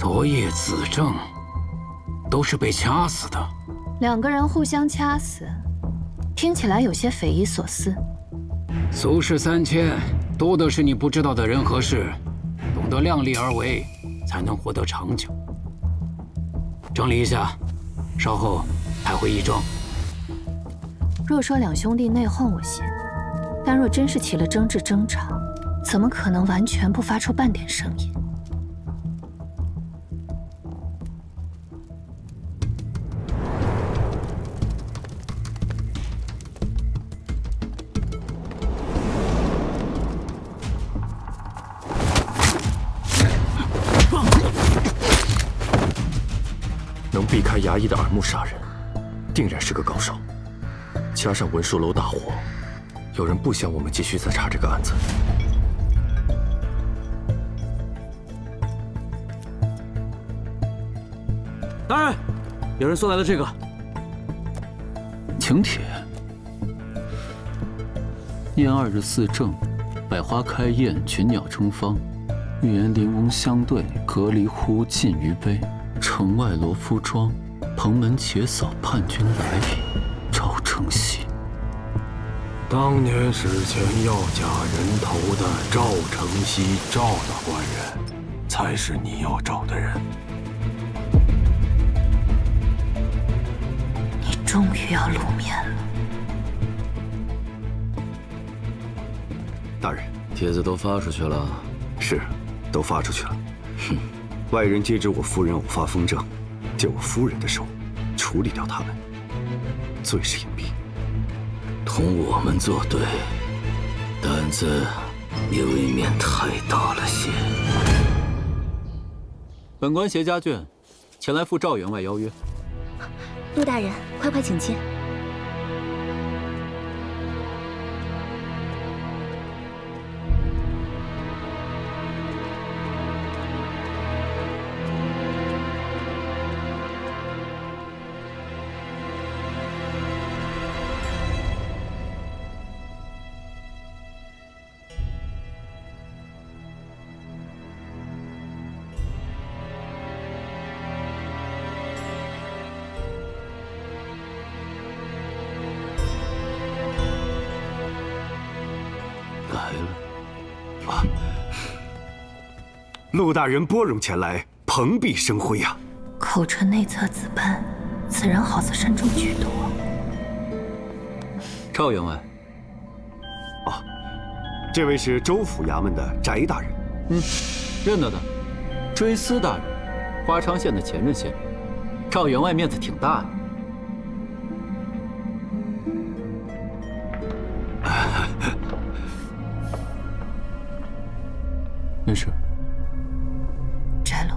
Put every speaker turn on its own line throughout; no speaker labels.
昨夜子正都是被掐死的。
两个人互相掐死，听起来有些匪夷所思。
俗世3000，多的是你不知道的人和事，懂得量力而为，才能活得长久。整理一下，稍后派回义庄。
若说两兄弟内讧，我信；但若真是起了争执争吵，怎么可能完全不发出半点声音？
能避开衙役的耳目杀人，定然是个高手。加上文书楼大火，有人不想我们继续再查这个案子。
大人，有人送来了这个
请帖。念2日4正，百花开艳，群鸟争芳，玉颜玲珑相对，隔离忽近于悲。城外罗敷庄，蓬门且扫叛军来矣。赵承熙。
当年史前要假人头的赵承熙，赵大官人，才是你要找的人。
你终于要露面了。
大人，
帖子都发出去了。
是，都发出去了。哼，外人皆知我夫人偶发风症，借我夫人的手处理掉他们，最是隐蔽。
同我们作对，胆子也未免太大了些。
本官携家眷前来赴赵员外邀约。
陆大人，快快请进。
陆大人拨冗前来，蓬荜生辉啊！
口唇内侧紫斑，此人好似身中剧毒。
赵员外。
哦，这位是州府衙门的翟大人。
认得的，追思大人，花昌县的前任县令。赵员外面子挺大呀。没事。
翟路，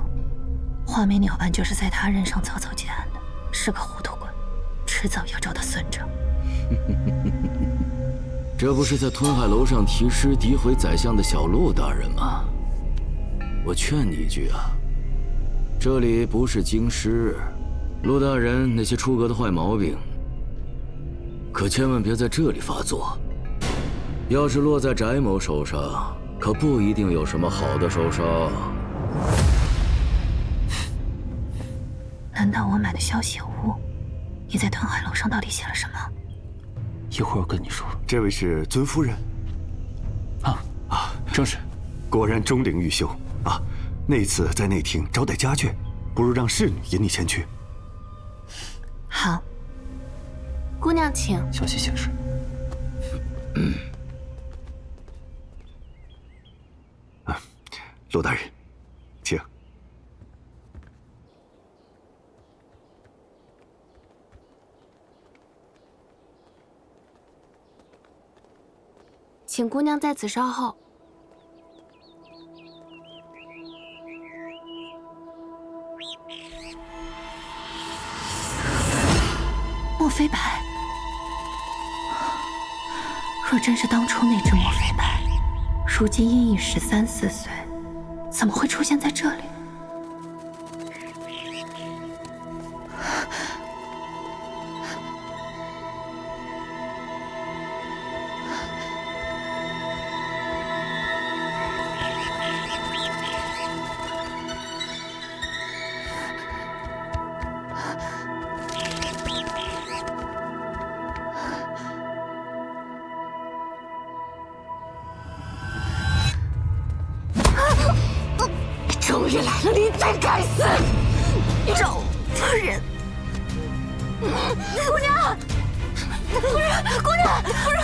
画眉鸟般就是在他任上草草结案的，是个糊涂鬼，迟早要找他算账。
这不是在吞海楼上题诗诋毁宰相的小陆大人吗？我劝你一句啊，这里不是京师，陆大人那些出格的坏毛病，可千万别在这里发作。要是落在翟某手上，可不一定有什么好的收梢。
难道我买的消息有误？你在吞海楼上到底写了什么？
一会儿跟你说。
这位是尊夫人。
正是。
果然钟灵毓秀啊！那次在内廷招待家眷，不如让侍女引你前去。
好。
姑娘请。
小心行事。
陆大人，请。
请姑娘在此稍后。
莫非白？若真是当初那只莫非白，如今因已13、14岁，怎么会出现在这里？
爷来了，你才该死！
赵夫人，姑娘，夫人，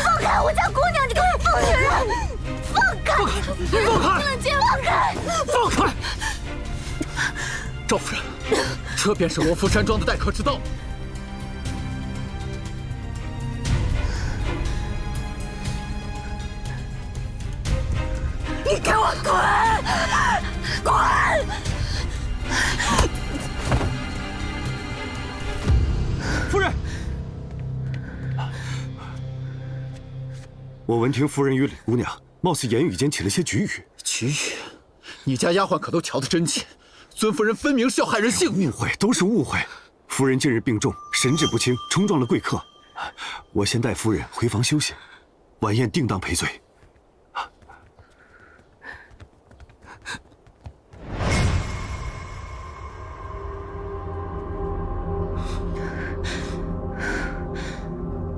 放开我家姑娘！你给我放下来！放开！冷静，放开！
放开！赵夫人，这便是罗浮山庄的待客之道。
你给我滚！滚！
夫人，我闻听夫人与李姑娘貌似言语间起了些龃龉。
龃龉？你家丫鬟可都瞧得真切，尊夫人分明是要害人性命。
误会，都是误会。夫人近日病重，神志不清，冲撞了贵客。我先带夫人回房休息，晚宴定当赔罪。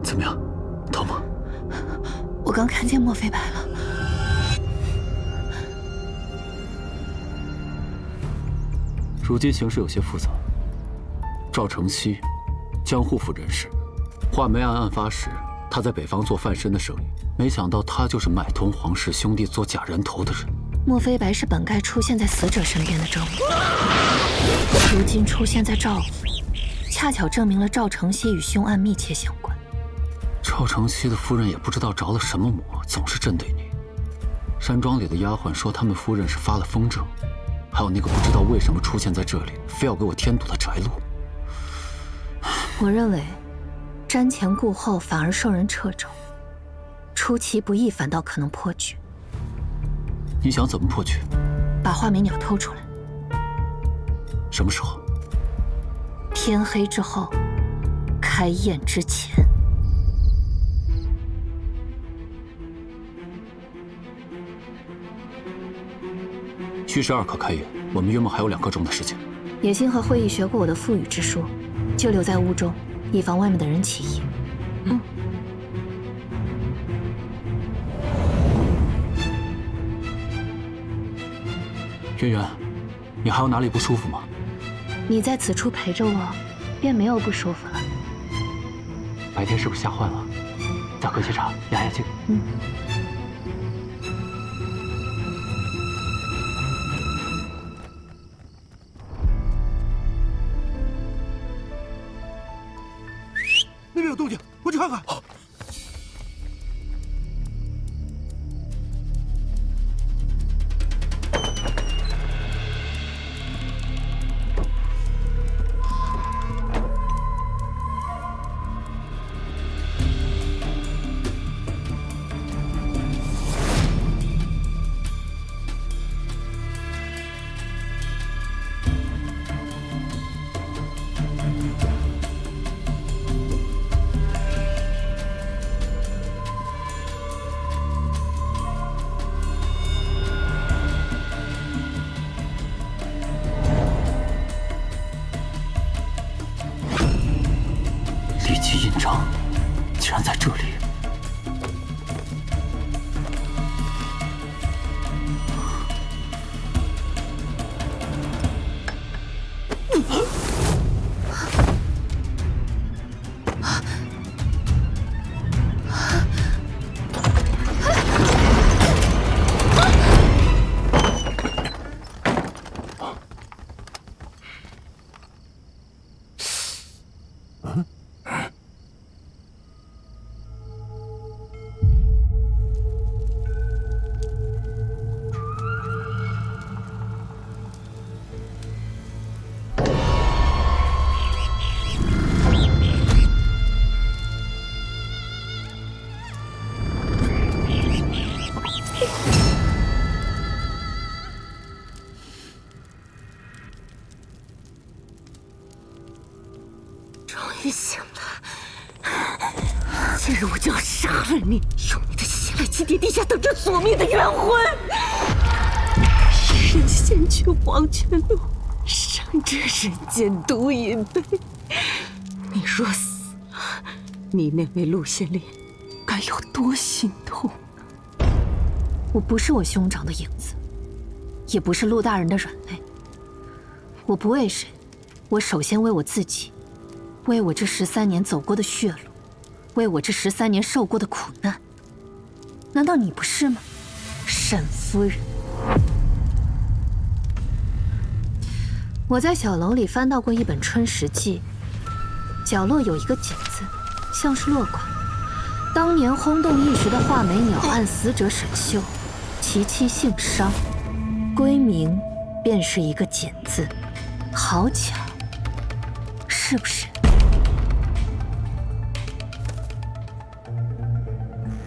怎么样，疼吗？
我刚看见莫非白了。
如今形势有些复杂。赵承熙，江户府人士，画眉案案发时，他在北方做贩身的生意，没想到他就是买通皇室兄弟做假人头的人。
莫非白是本该出现在死者身边的正午，如今出现在赵府，恰巧证明了赵承熙与凶案密切相关。
赵承熙的夫人也不知道着了什么魔，总是针对你。山庄里的丫鬟说他们夫人是发了疯症，还有那个不知道为什么出现在这里，非要给我添堵的翟禄。
我认为，瞻前顾后反而受人掣肘，出其不意反倒可能破局。
你想怎么破局？
把画眉鸟偷出来。
什么时候？
天黑之后，开宴之前。
戌时2刻开宴，我们约莫还有2个钟的时间。
野心和会议学过我的腹语之术，就留在屋中，以防外面的人起疑。
渊源，你还有哪里不舒服吗？
你在此处陪着我，便没有不舒服了。
白天是不是吓坏了？再喝些茶压压惊。
那边有动静，我去看看。好。
立即印章，竟然在这里！
终于醒了！今日我就要杀了你，用你的血来祭奠地下等着索命的冤魂！一人先去黄泉路，伤这人间毒饮杯。你若死了，你那位陆县令该有多心痛？
我不是我兄长的影子，也不是陆大人的软肋。我不为谁，我首先为我自己，为我这13年走过的血路，为我这13年受过的苦难。难道你不是吗，沈夫人？我在小楼里翻到过一本《春石记》，角落有一个锦字，像是落款。当年轰动一时的画眉鸟案死者沈秀，其妻姓商，闺名便是一个锦字，好巧，是不是？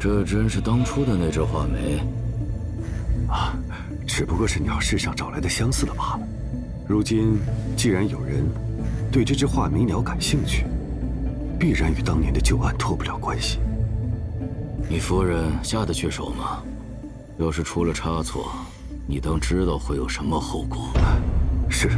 这真是当初的那只画眉
啊，只不过是鸟市上找来的相似的罢了。如今既然有人对这只画眉鸟感兴趣，必然与当年的旧案脱不了关系。
你夫人下得去手吗？要是出了差错，你当知道会有什么后果？
是。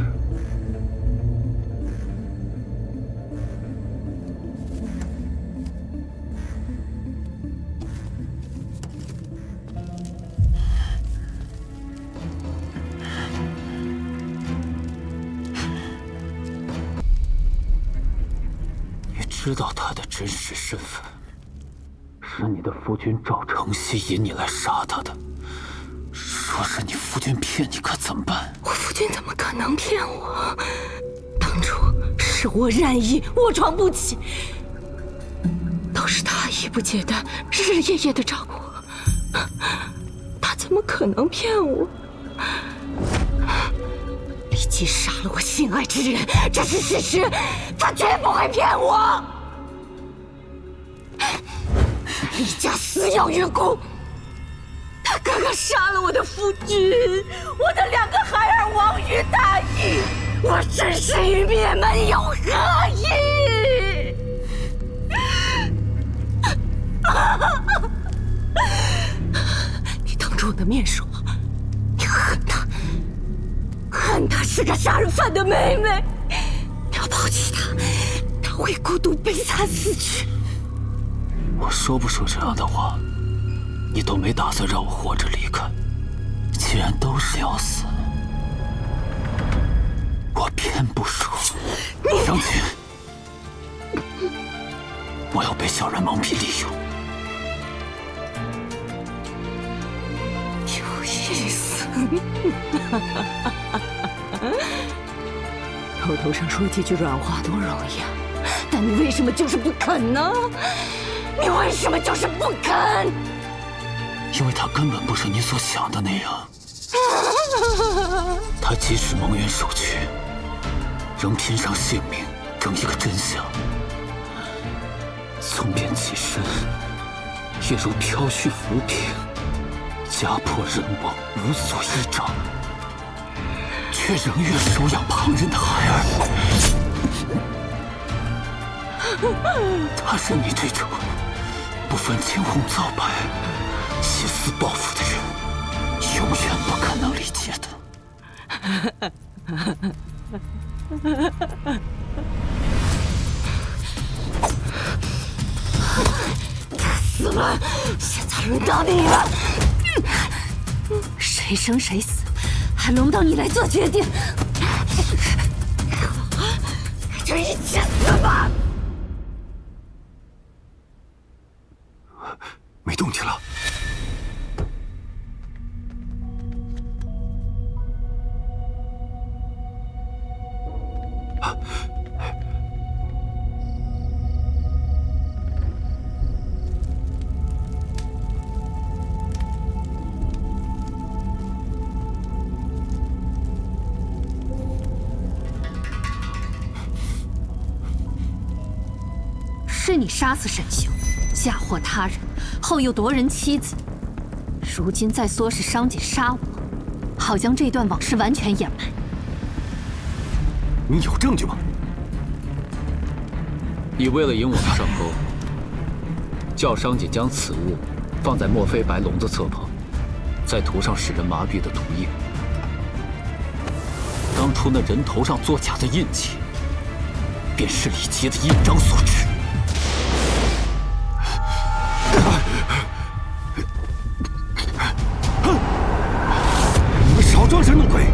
知道他的真实身份，是你的夫君赵承熙引你来杀他的。若是你夫君骗你，可怎么办？
我夫君怎么可能骗我？当初是我染疫，卧床不起，都是他衣不解带，日日夜夜的照顾我，他怎么可能骗我？李姬杀了我心爱之人，这是事实，他绝不会骗我。李家死有余辜，他刚刚杀了我的夫君，我的2个孩儿亡于大疫，我真是与灭门有何异？你当着我的面说，你恨他，恨他是个杀人犯的妹妹，你要抛弃他，他会孤独悲惨死去。
我说不说这样的话，你都没打算让我活着离开。既然都是要死，我偏不说。张琴，我要被小人蒙蔽利用。
有意思。口头上说几句软话多容易啊，但你为什么就是不肯呢？你为什么就是不肯？
因为他根本不是你所想的那样。他即使蒙冤受屈，仍拼上性命争一个真相。纵便其身，也如飘絮浮萍，家破人亡，无所依仗，却仍愿收养旁人的孩儿。他是你这种不分青红皂白、心思报复的人永远不可能理解的。
他死了，现在轮到你了。谁生谁死，还轮不到你来做决定。就一起死吧！
没动静了。
是你杀死沈修，嫁祸他人，后又夺人妻子，如今再唆使商姐杀我，好将这段往事完全掩埋。
你有证据吗？
你为了引我们上钩，叫商姐将此物放在墨非白龙的侧旁，再涂上使人麻痹的毒液。当初那人头上作假的印记，便是李杰的印章所致。
你们少装神弄鬼！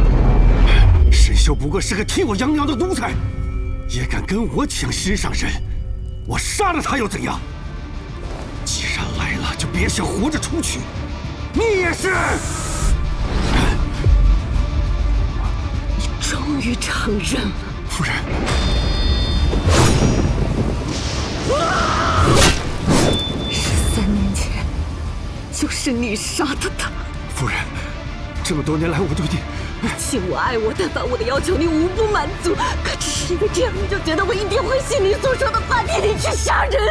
沈秀不过是个替我养鸟的奴才，也敢跟我抢师上人，我杀了他又怎样？既然来了，就别想活着出去。你也是。
你终于承认了，
夫人。
13年前，就是你杀的他。
夫人，这么多年来我对你。
你亲我爱我，但凡我的要求你无不满足，可只是因为这样你就觉得我一定会信你所说的话，替你去杀人？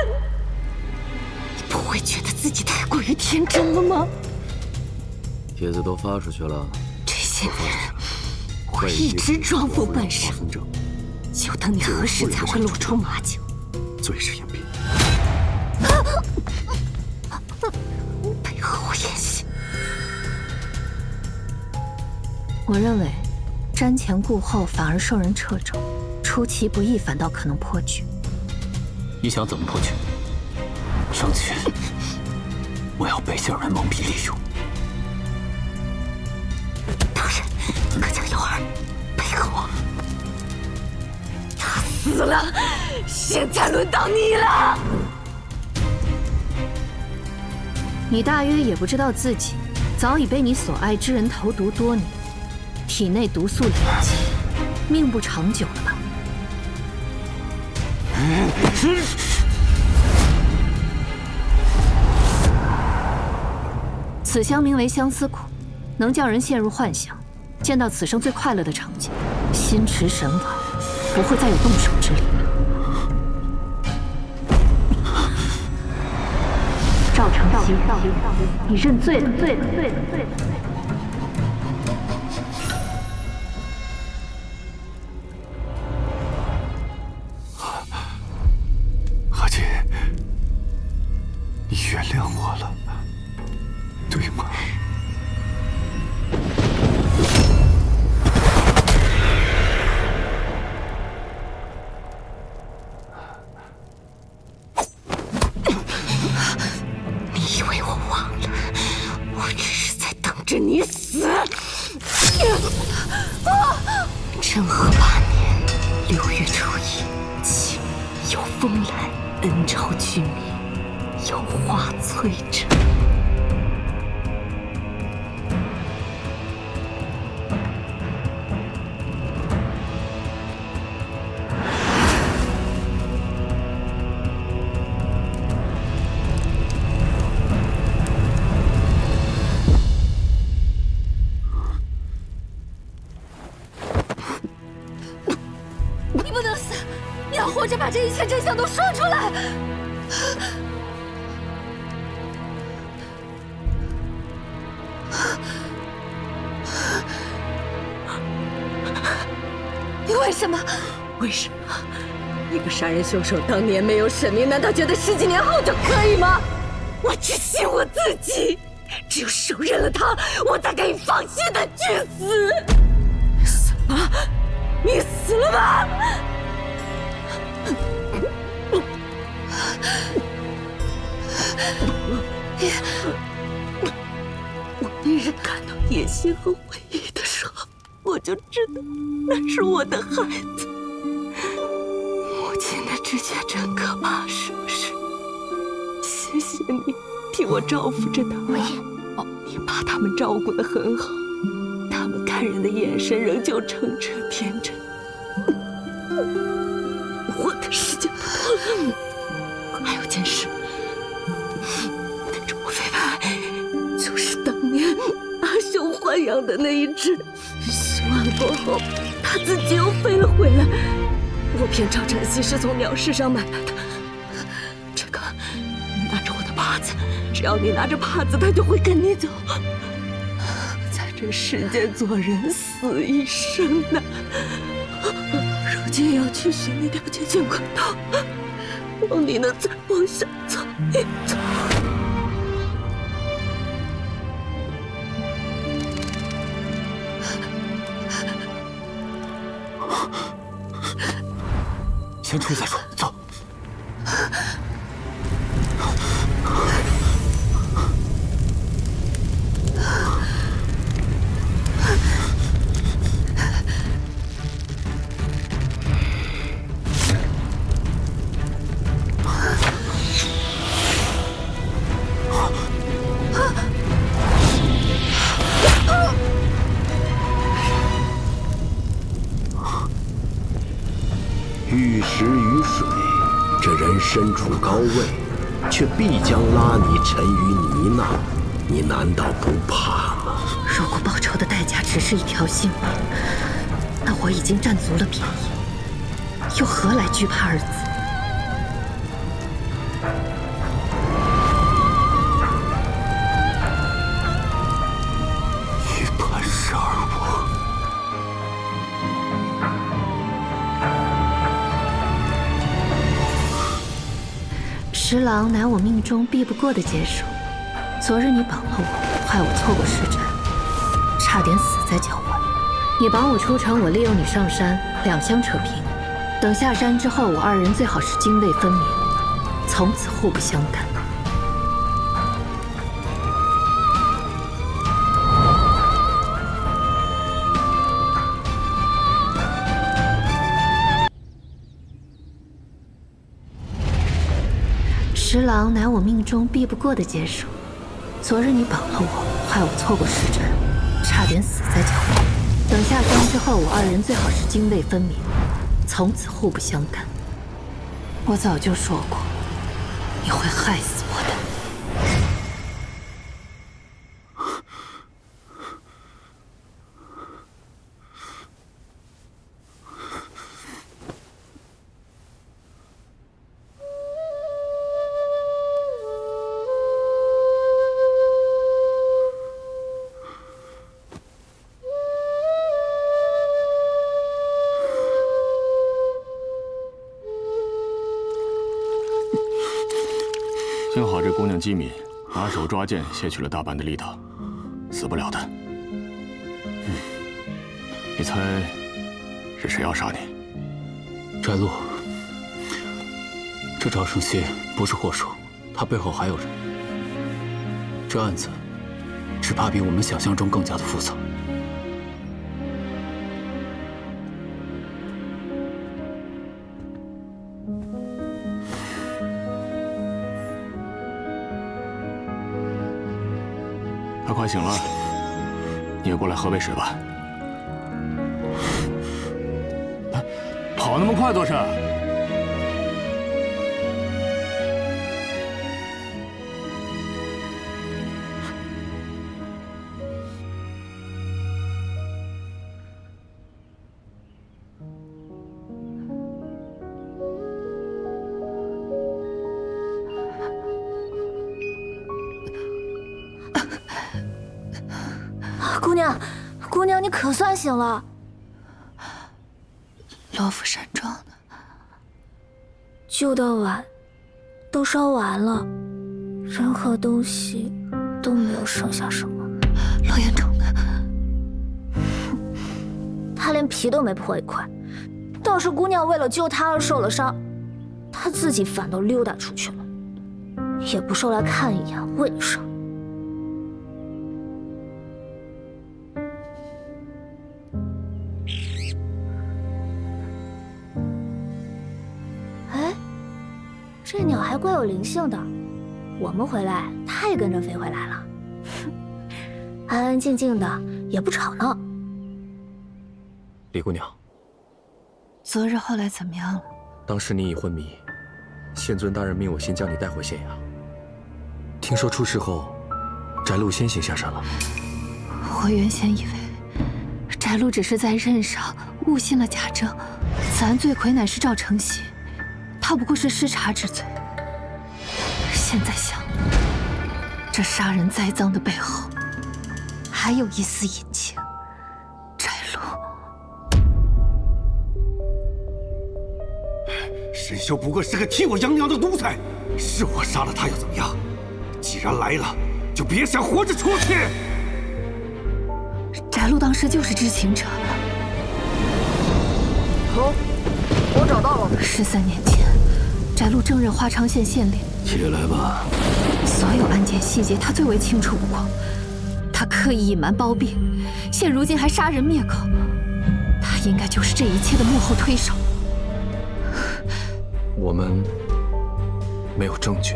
你不会觉得自己太过于天真了吗？
帖子都发出去了，
这些年我一直装疯扮傻，就等你何时才会露出马脚？
最是隐蔽，
配合我演戏。
我认为，瞻前顾后反而受人掣肘，出其不意反倒可能破局。
你想怎么破局？上去，我要被小人蒙蔽利用。
当然，可将有儿配合我。他死了，现在轮到你了。
你大约也不知道自己早已被你所爱之人投毒多年。体内毒素累积，命不长久了吧？此香名为相思苦，能叫人陷入幻想，见到此生最快乐的场景，心驰神往，不会再有动手之理。赵承熙，你认罪了，罪了。
你原谅我了，对吗？
你以为我忘了？我只是在等着你死。政和8年6月初1，晴，有风来，恩仇俱灭。有花摧折。你不能死，你要活着把这一切真相都说出来。你为什么？为什么？一个杀人凶手当年没有审明，难道觉得10几年后就可以吗？我只信我自己，只有手刃了他，我才可以放心的去死。死了吗？你死了吗？我那日看到野心和回忆的时候，我就知道那是我的孩子。母亲的直觉真可怕，是不是？谢谢你替我照顾着他们，你把他们照顾得很好，他们看人的眼神仍旧澄澈天真。我的世界不同，还有件事，那种飞牌就是当年阿雄豢养的那一只，洗完过后，他自己又飞了回来。我骗赵晨曦是从鸟市上买来的。这个，你拿着我的帕子，只要你拿着帕子，他就会跟你走。在这世间做人，死一生呐。如今要去寻那条捷径管道，望你能再往下走一走。
先出去再说，走。
玉石于水，这人身处高位，却必将拉你沉于泥淖，你难道不怕吗？
如果报仇的代价只是一条性命，那我已经占足了便宜，又何来惧怕二字？
与潘氏而我，
十郎乃我命中避不过的劫数。昨日你绑了我，害我错过时辰，差点死在脚腕。你绑我出城，我利用你上山，两相扯平。等下山之后，我二人最好是泾渭分明，从此互不相干。十郎乃我命中避不过的劫数。昨日你绑了我，害我错过时辰，差点死在脚腕。等下山之后，我二人最好是泾渭分明，从此互不相干。我早就说过，你会害死我的。
幸好这姑娘机敏，拿手抓剑卸去了大半的力道，死不了的。你猜是谁要杀你？
翟路，这赵承熙不是祸首，他背后还有人。这案子只怕比我们想象中更加的复杂。
他快醒了，你也过来喝杯水吧。跑那么快做甚？
姑娘，你可算醒了。
罗浮山庄呢？
旧的碗都烧完了，人和东西都没有剩下什么。
罗延冲呢？
他连皮都没破一块，倒是姑娘为了救他而受了伤，他自己反倒溜达出去了，也不受来看一眼，为什么？这鸟还怪有灵性的，我们回来，它也跟着飞回来了。安安静静的，也不吵闹。
李姑娘，
昨日后来怎么样了？
当时你已昏迷，县尊大人命我先将你带回县衙。听说出事后，翟路先行下山了。
我原先以为翟路只是在任上误信了贾政，此案罪魁乃是赵承熙。他不过是失察之罪。现在想，这杀人栽赃的背后，还有一丝隐情。翟路，
沈修不过是个替我养鸟的奴才，是我杀了他又怎么样？既然来了，就别想活着出去。
翟路当时就是知情者。
我找到了。
13年前，翟路正任花昌县县令。
起来吧。
所有案件细节，他最为清楚不过。他刻意隐瞒包庇，现如今还杀人灭口，他应该就是这一切的幕后推手。
我们没有证据。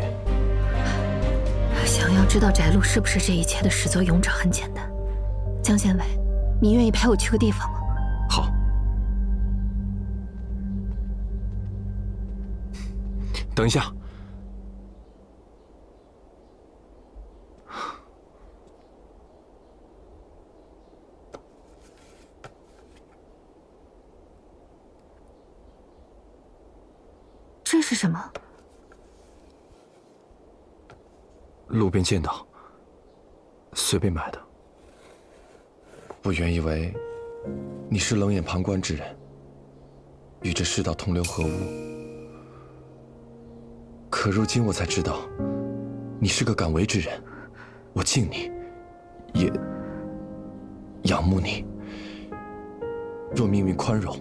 想要知道翟路是不是这一切的始作俑者，很简单。江县尉，你愿意陪我去个地方吗？
好。等一下。
这是什么？
路边见到，随便买的。我原以为你是冷眼旁观之人，与这世道同流合污。可如今我才知道，你是个敢为之人，我敬你，也仰慕你。若命运宽容，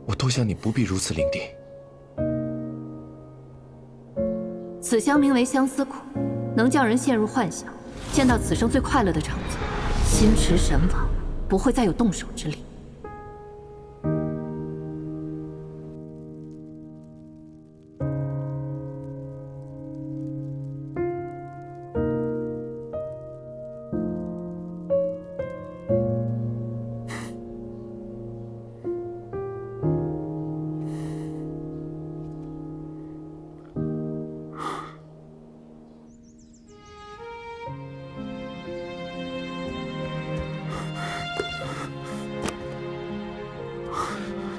我多想你不必如此伶仃。
此香名为相思苦，能叫人陷入幻想，见到此生最快乐的场景，心驰神往，不会再有动手之力。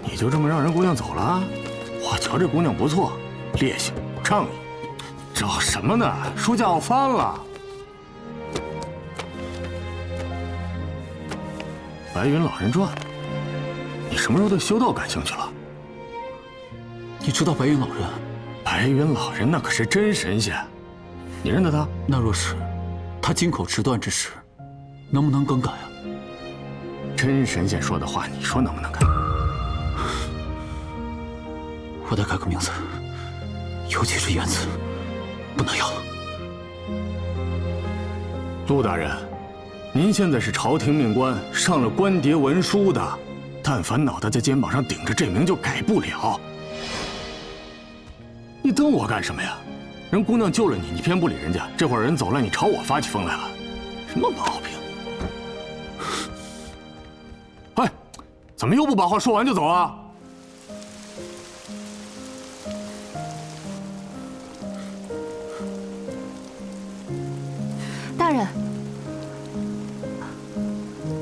你就这么让人姑娘走了？我瞧这姑娘不错，烈性仗义，找什么呢？书架要翻了。白云老人传，你什么时候对修道感兴趣了？
你知道白云老人？
白云老人那可是真神仙，你认得他？
那若是他金口直断之时，能不能更改啊？
真神仙说的话，你说能不能改？
我得改个名字，尤其是言辞，不能要。
陆大人，您现在是朝廷命官，上了官牒文书的，但凡脑袋在肩膀上顶着这名就改不了。你瞪我干什么呀？人姑娘救了你，你偏不理人家，这会儿人走了，你朝我发起疯来了，什么毛病？哎，怎么又不把话说完就走啊？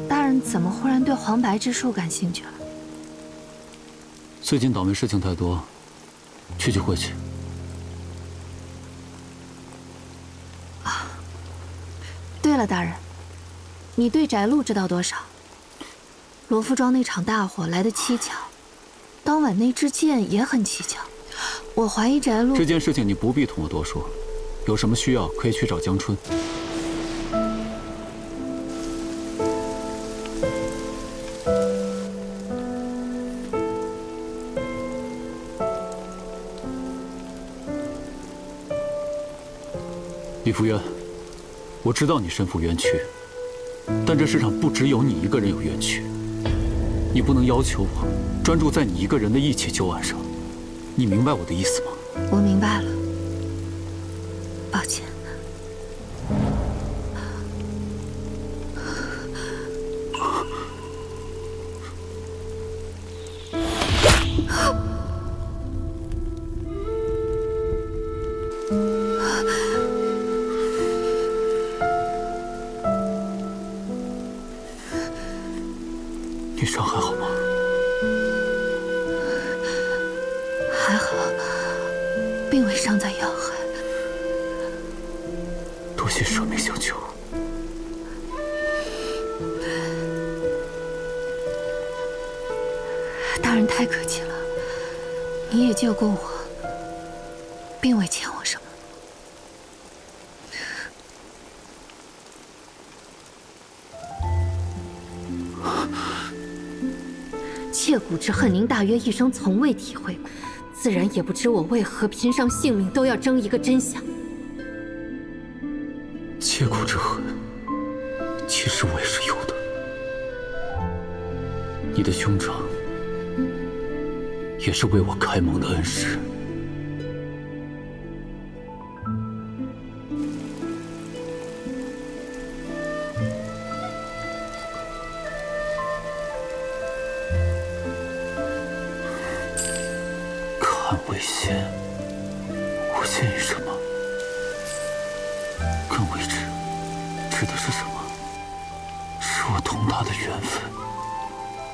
大人怎么忽然对黄白之术感兴趣了？
最近倒霉事情太多，去聚会去。
对了，大人，你对翟路知道多少？罗浮庄那场大火来得蹊跷，当晚那支箭也很蹊跷。我怀疑翟路
这件事情你不必同我多说，有什么需要可以去找江春。李福渊，我知道你身负冤屈，但这世上不只有你一个人有冤屈，你不能要求我专注在你一个人的义气旧案上，你明白我的意思吗？
我明白了，抱歉。
你伤还好吗？
还好，并未伤在要害。
多谢舍命相救。
大人太客气了，你也救过我，并未欠我什么。切骨之恨，您大约一生从未体会过，自然也不知我为何拼上性命都要争一个真相。
切骨之恨，其实我也是有的。你的兄长也是为我开蒙的恩师。看为先。我欠予什么？更未知，指的是什么？是我同他的缘分，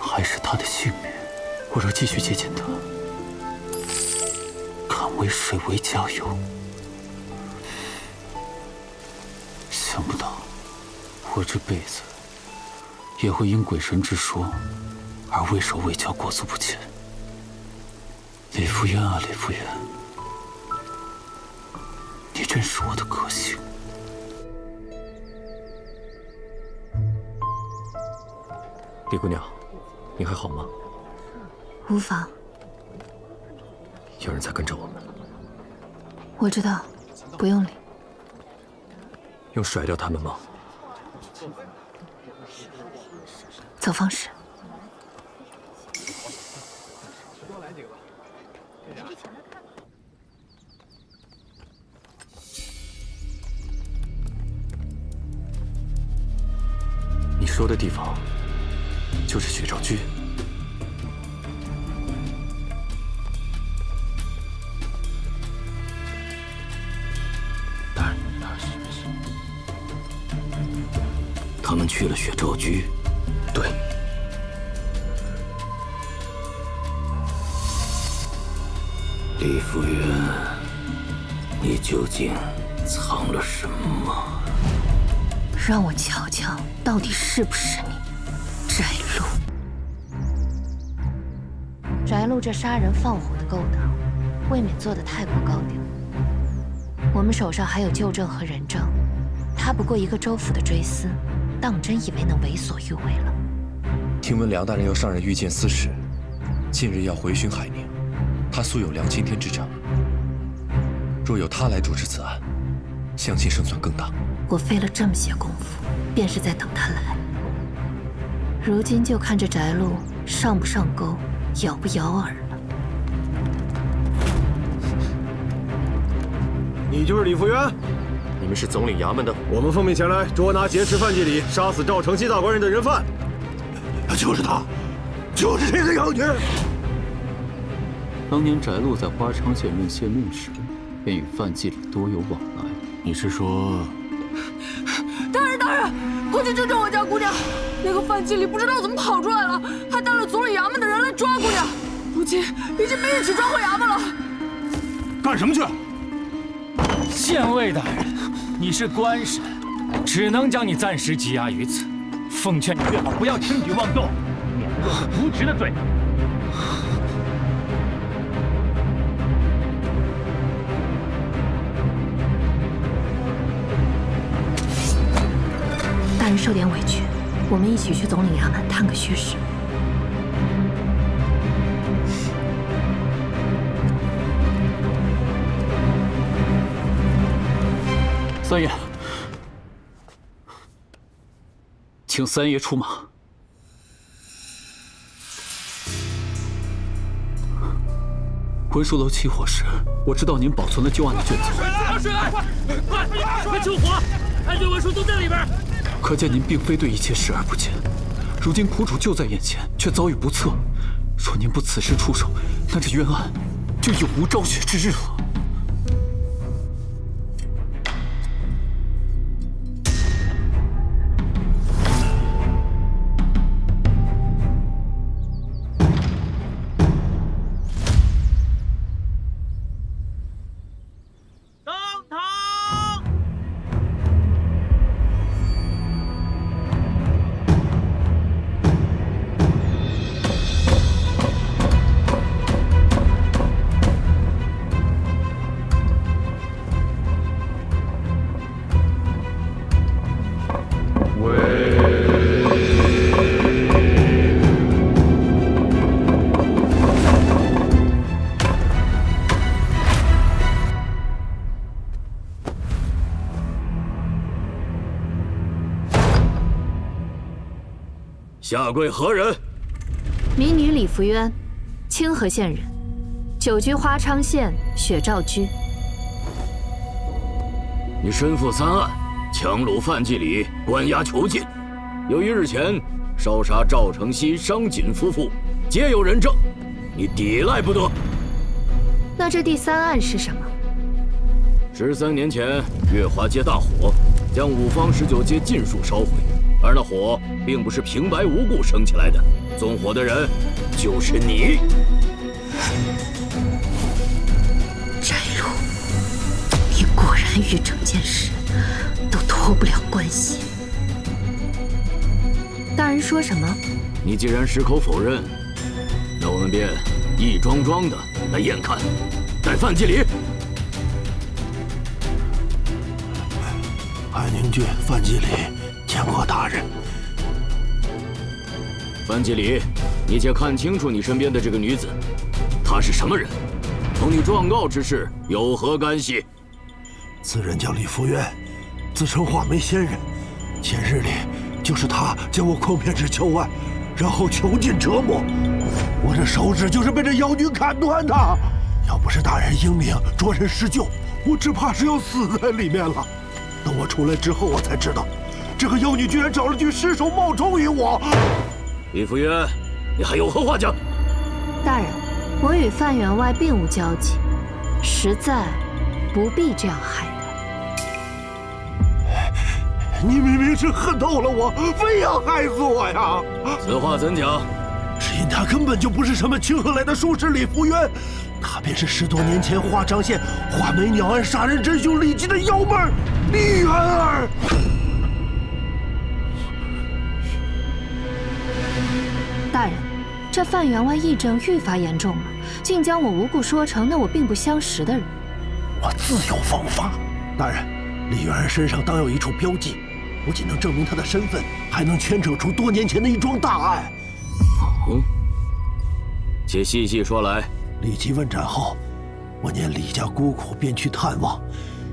还是他的性命？我若继续接近他，敢为谁为家友？想不到，我这辈子也会因鬼神之说而畏手畏脚，裹足不前。李福渊啊，李福渊，你真是我的克星。
李姑娘，你还好吗？
无妨。
有人在跟着我们，
我知道，不用理。
用甩掉他们吗？
走方室。
你说的地方，就是血兆居。
他们去了血兆居。
对。
李福渊，你究竟藏了什么？
让我瞧瞧，到底是不是你，翟路。翟路这杀人放火的勾当，未免做得太过高调。我们手上还有旧证和人证，他不过一个州府的追思，当真以为能为所欲为了？
听闻梁大人要上任御剑司使，近日要回巡海宁，他素有梁青天之称。若有他来主持此案，相信胜算更大。
我费了这么些功夫，便是在等他来。如今就看这翟路上不上钩，咬不咬饵了。
你就是李福渊？
你们是总领衙门的？
我们奉命前来捉拿劫持范季礼、杀死赵承熙大官人的人犯。就是他，就是这个妖女。
当年翟路在花昌县任县令时，便与范季礼多有往来。你是说？
大人，快去救救我家姑娘！那个范季礼不知道怎么跑出来了，还带了总理衙门的人来抓姑娘，如今已经被一起抓回衙门了。
干什么去？
县尉大人，你是官审，只能将你暂时羁押于此。奉劝你最好不要轻举妄动，免得落下渎职的罪名。
大人受点委屈，我们一起去总理衙门探个虚实。
三爷，请三爷出马。文书楼起火时，我知道您保存了旧案的卷宗。
水来！快救火！案卷文书都在里边。
可见您并非对一切视而不见，如今苦主就在眼前，却遭遇不测。若您不此时出手，那这冤案就永无昭雪之日了。
下跪何人？
民女李福渊，清河县人，久居花昌县雪兆居。
你身负3案，强掳范季礼，关押囚禁。由于日前烧杀赵承熙、商瑾夫妇，皆有人证，你抵赖不得。
那这第3案是什么？
13年前，月华街大火，将5方19街尽数烧毁，而那火并不是平白无故升起来的，纵火的人就是你。
翟路，你果然与整件事都脱不了关系。大人说什么？
你既然矢口否认，那我们便一桩桩的来验看。带范季礼。
海宁郡范季礼见过大人。
范季礼，你且看清楚你身边的这个女子，她是什么人？同你状告之事有何干系？
此人叫李福渊，自称画眉仙人。前日里，就是他将我诓骗至囚外，然后囚禁折磨。我这手指就是被这妖女砍断的。要不是大人英明，着人施救，我只怕是要死在里面了。等我出来之后，我才知道，这个妖女居然找了具尸首冒充于我。
李福渊，你还有何话讲？
大人，我与范员外并无交集，实在不必这样害他。
你明明是恨透了我，非要害死我呀！
此话怎讲？
只因他根本就不是什么清河来的术士李福渊，他便是10多年前华章县画眉鸟案杀人真凶李吉的幺妹儿李媛儿。
大人，这范员外议政愈发严重了，竟将我无故说成那我并不相识的人。
我自有方法。大人，李媛儿身上当有一处标记，不仅能证明她的身份，还能牵扯出多年前的一桩大案。
且细细说来。
李吉问斩后，我念李家孤苦，便去探望，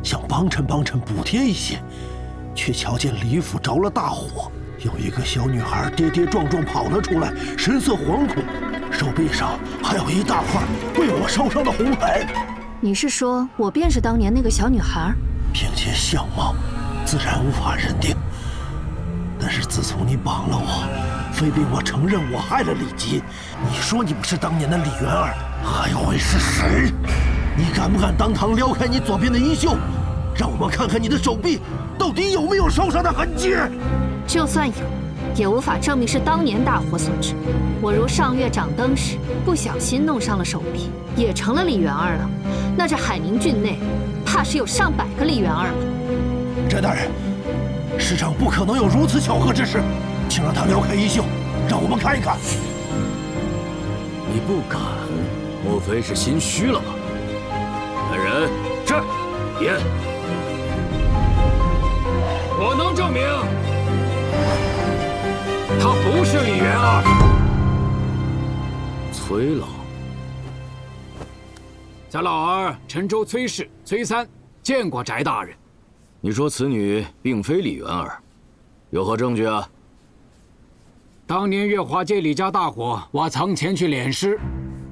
想帮衬补贴一些，却瞧见李府着了大火，有一个小女孩跌跌撞撞跑了出来，神色惶恐，手臂上还有一大块被我烧伤的红痕。
你是说我便是当年那个小女孩？
凭其相貌，自然无法认定。但是自从你绑了我，非逼我承认我害了李吉，你说你不是当年的李媛儿，还会是谁？你敢不敢当堂撩开你左边的衣袖，让我们看看你的手臂到底有没有烧伤的痕迹？
就算有，也无法证明是当年大火所致。我如上月掌灯时不小心弄伤了手臂，也成了李媛儿了。那这海宁郡内，怕是有上百个李媛儿了。
翟大人，师长不可能有如此巧合之事，请让他撩开衣袖，让我们看一看。
你不敢，莫非是心虚了吗？来人，是，验。
我能证明，他不是李媛儿。
崔老，
咱老儿陈州崔氏崔三见过翟大人。
你说此女并非李媛儿，有何证据啊？
当年月华街李家大火，我曾前去敛尸，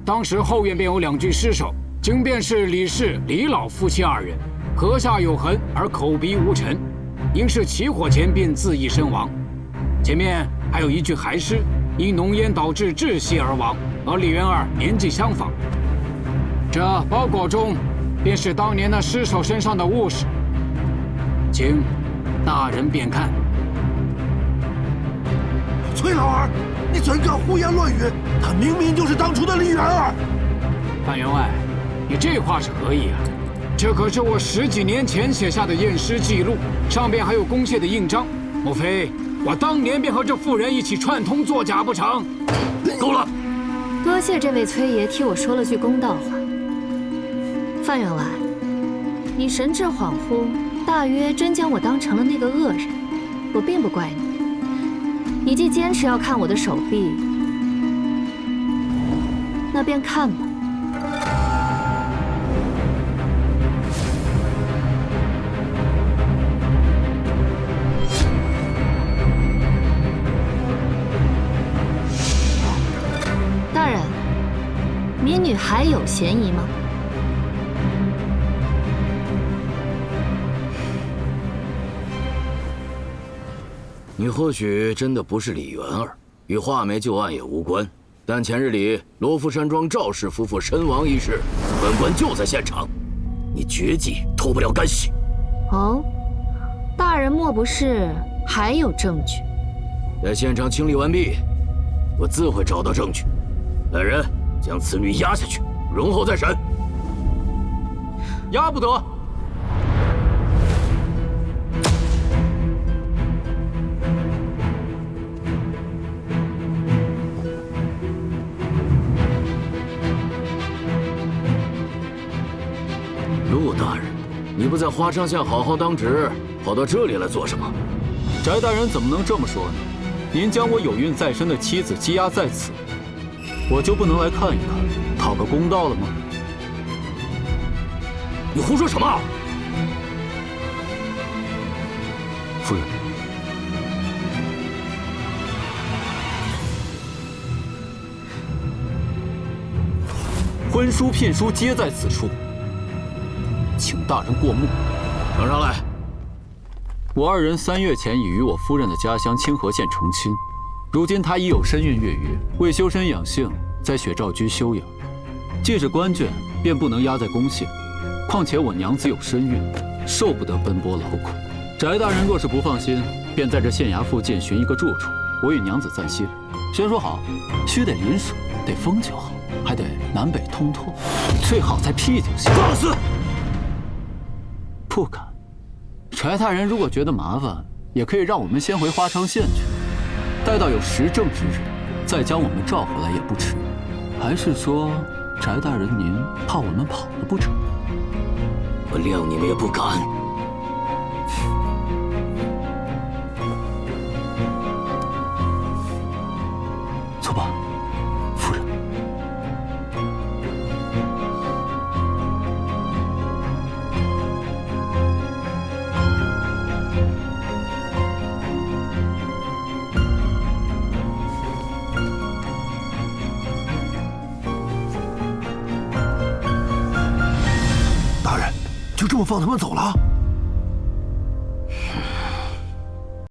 当时后院便有2具尸首，经辨是李氏、李老夫妻2人，颌下有痕而口鼻无尘，应是起火前便自缢身亡。前面还有1具骸尸，因浓烟导致窒息而亡，和李媛儿年纪相仿。这包裹中便是当年那尸首身上的物事，请大人便看。
崔老儿，你怎敢胡言乱语？他明明就是当初的李媛儿。
范员外，你这话是何意啊？这可是我10几年前写下的验尸记录，上边还有公谢的印章。莫非我当年便和这妇人一起串通作假不成？
够了！
多谢这位崔爷替我说了句公道话。范员外，你神志恍惚，大约真将我当成了那个恶人。我并不怪你。你既坚持要看我的手臂，那便看吧。大人，民女还有嫌疑吗？
你或许真的不是李媛儿，与画眉旧案也无关。但前日里罗浮山庄赵氏夫妇身亡一事，本官就在现场。你绝技脱不了干系。
哦，大人莫不是还有证据？
待现场清理完毕，我自会找到证据。来人，将此女押下去，容后再审。押不得。陆大人，你不在花昌县好好当值，跑到这里来做什么？
翟大人怎么能这么说呢？您将我有孕在身的妻子羁押在此，我就不能来看一看，讨个公道了吗？
你胡说什么？
夫人，婚书聘书皆在此处，请大人过目。
呈上来。
我二人3月前已于我夫人的家乡清河县成亲，如今她已有身孕月余，为修身养性，在雪照居休养。既是官眷，便不能押在宫县。况且我娘子有身孕，受不得奔波劳苦。翟大人若是不放心，便在这县衙附近寻一个住处，我与娘子暂歇。先说好，须得临水，得风就好，还得南北通透，最好在僻静些。
放肆！
不敢。翟大人如果觉得麻烦，也可以让我们先回花昌县去，待到有实证之日，再将我们召回来也不迟。还是说，翟大人您怕我们跑了不成？
我谅你们也不敢。
走吧，夫人。
大人，就这么放他们走了？